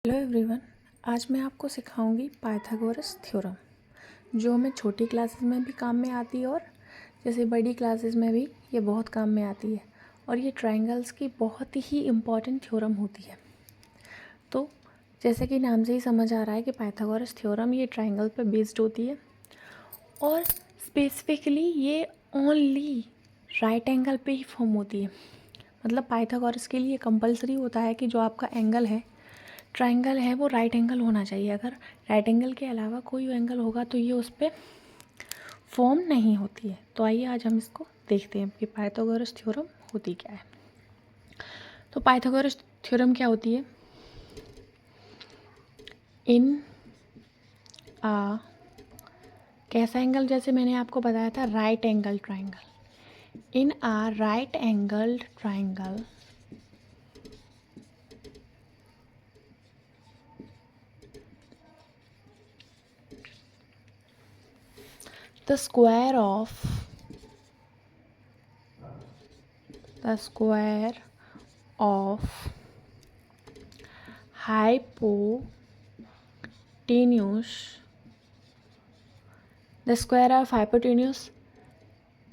Hello everyone, आज मैं आपको सिखाऊंगी पाइथागोरस थ्योरम, जो हमें छोटी क्लासेस में भी काम में आती है और जैसे बड़ी क्लासेस में भी ये बहुत काम में आती है। और ये ट्रायंगल्स की बहुत ही इम्पॉर्टेंट थ्योरम होती है। तो जैसे कि नाम से ही समझ आ रहा है कि पाइथागोरस थ्योरम ये ट्रायंगल पर बेस्ड होती है और स्पेसिफिकली ये ओनली राइट एंगल पे ही फॉर्म होती है। मतलब पाइथागोरस के लिए कंपलसरी होता है कि जो आपका एंगल है, ट्रायंगल है, वो राइट एंगल होना चाहिए। अगर राइट एंगल के अलावा कोई एंगल होगा तो ये उस पर फॉर्म नहीं होती है। तो आइए आज हम इसको देखते हैं कि पाइथागोरस थ्योरम होती क्या है। तो पाइथागोरस थ्योरम क्या होती है? इन आ कैसा एंगल, जैसे मैंने आपको बताया था, right angle triangle. In a right angled triangle the square of hypotenuse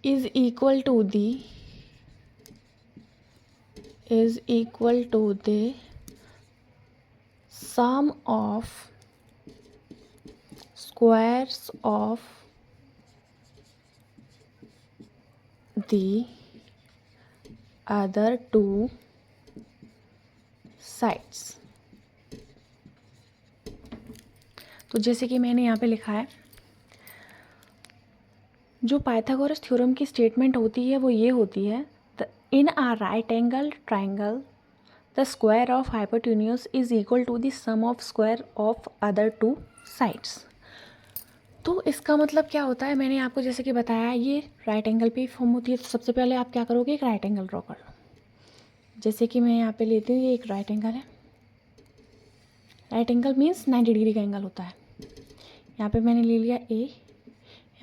is equal to the sum of squares of the other two sides। तो जैसे कि मैंने यहाँ पे लिखा है, जो पाइथागोरस थ्योरम की स्टेटमेंट होती है वो ये होती है, in a right angle triangle the square of hypotenuse is equal to the sum of square of other two sides. तो इसका मतलब क्या होता है, मैंने आपको जैसे कि बताया ये राइट एंगल पे ही फॉर्म होती है। तो सबसे पहले आप क्या करोगे, एक राइट एंगल ड्रॉ कर लो। जैसे कि मैं यहाँ पे लेती हूँ, ये एक राइट एंगल है। राइट एंगल मीन्स 90 डिग्री का एंगल होता है। यहाँ पे मैंने ले लिया ए,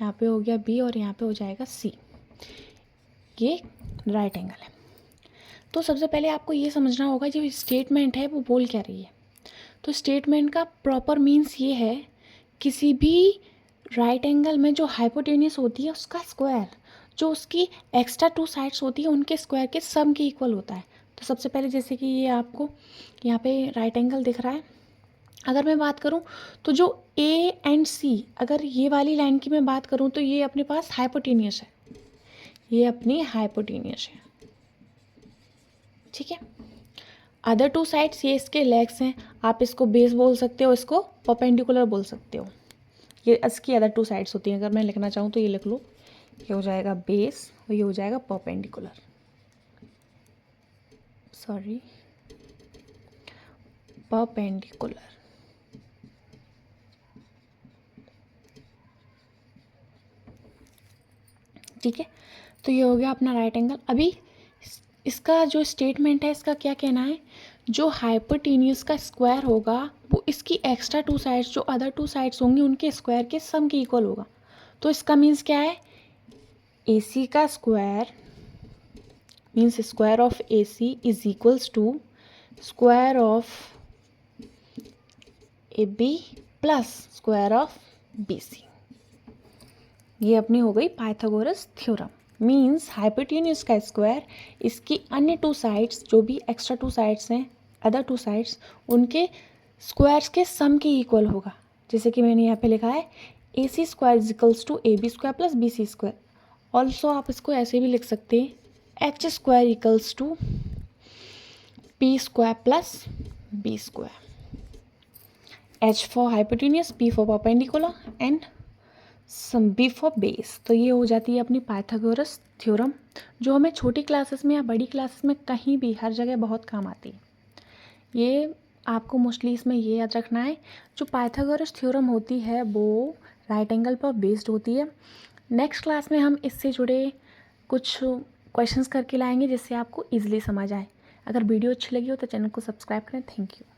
यहाँ पे हो गया बी और यहाँ पे हो जाएगा सी। ये राइट एंगल है। तो सबसे पहले आपको ये समझना होगा जो स्टेटमेंट है वो बोल क्या रही है। तो स्टेटमेंट का प्रॉपर मीन्स ये है, किसी भी राइट एंगल में जो हाइपोटेन्यूस होती है उसका स्क्वायर, जो उसकी एक्स्ट्रा टू साइड्स होती है उनके स्क्वायर के सम के इक्वल होता है। तो सबसे पहले जैसे कि ये आपको यहाँ पे राइट एंगल दिख रहा है, अगर मैं बात करूँ तो जो ए एंड सी, अगर ये वाली लाइन की मैं बात करूँ तो ये अपने पास हाइपोटेन्यूस है, ये अपनी हाइपोटेन्यूस है, ठीक है। अदर टू साइड्स ये इसके लेग्स हैं। आप इसको बेस बोल सकते हो, इसको परपेंडिकुलर बोल सकते हो। ये इसकी अदर टू साइड्स होती हैं। अगर मैं लिखना चाहूँ तो ये लिख लो, ये हो जाएगा बेस और ये हो जाएगा परपेंडिकुलर, परपेंडिकुलर। ठीक है, तो ये हो गया अपना राइट एंगल। अभी इसका जो स्टेटमेंट है, इसका क्या कहना है, जो हाइपोटेन्यूस का स्क्वायर होगा वो इसकी एक्स्ट्रा टू साइड्स, जो अदर टू साइड्स होंगी उनके स्क्वायर के सम के इक्वल होगा। तो इसका मीन्स क्या है, ए सी का square means square of A C is equals to square of A B plus square of B C. ये अपनी हो गई पाइथागोरस थ्योरम। मीन्स हाइपोटेन्यूस का स्क्वायर इसकी अन्य टू साइड्स, जो भी एक्स्ट्रा टू साइड्स हैं, अदर टू साइड्स, उनके स्क्वायर्स के सम के इक्वल होगा। जैसे कि मैंने यहाँ पे लिखा है, A C square equals to A B square plus B C square. Also आप इसको ऐसे भी लिख सकते हैं, H square equals to P square plus B square. H for hypotenuse, P for perpendicular and some B for base. तो ये हो जाती है अपनी पाइथागोरस थ्योरम, जो हमें छोटी क्लासेस में या बड़ी क्लासेस में कहीं भी हर जगह बहुत काम आती है। ये आपको मोस्टली इसमें ये याद रखना है, जो पाइथागोरस थ्योरम होती है वो राइट एंगल पर बेस्ड होती है। नेक्स्ट क्लास में हम इससे जुड़े कुछ क्वेश्चंस करके लाएंगे जिससे आपको ईजिली समझ आए। अगर वीडियो अच्छी लगी हो तो चैनल को सब्सक्राइब करें। Thank you.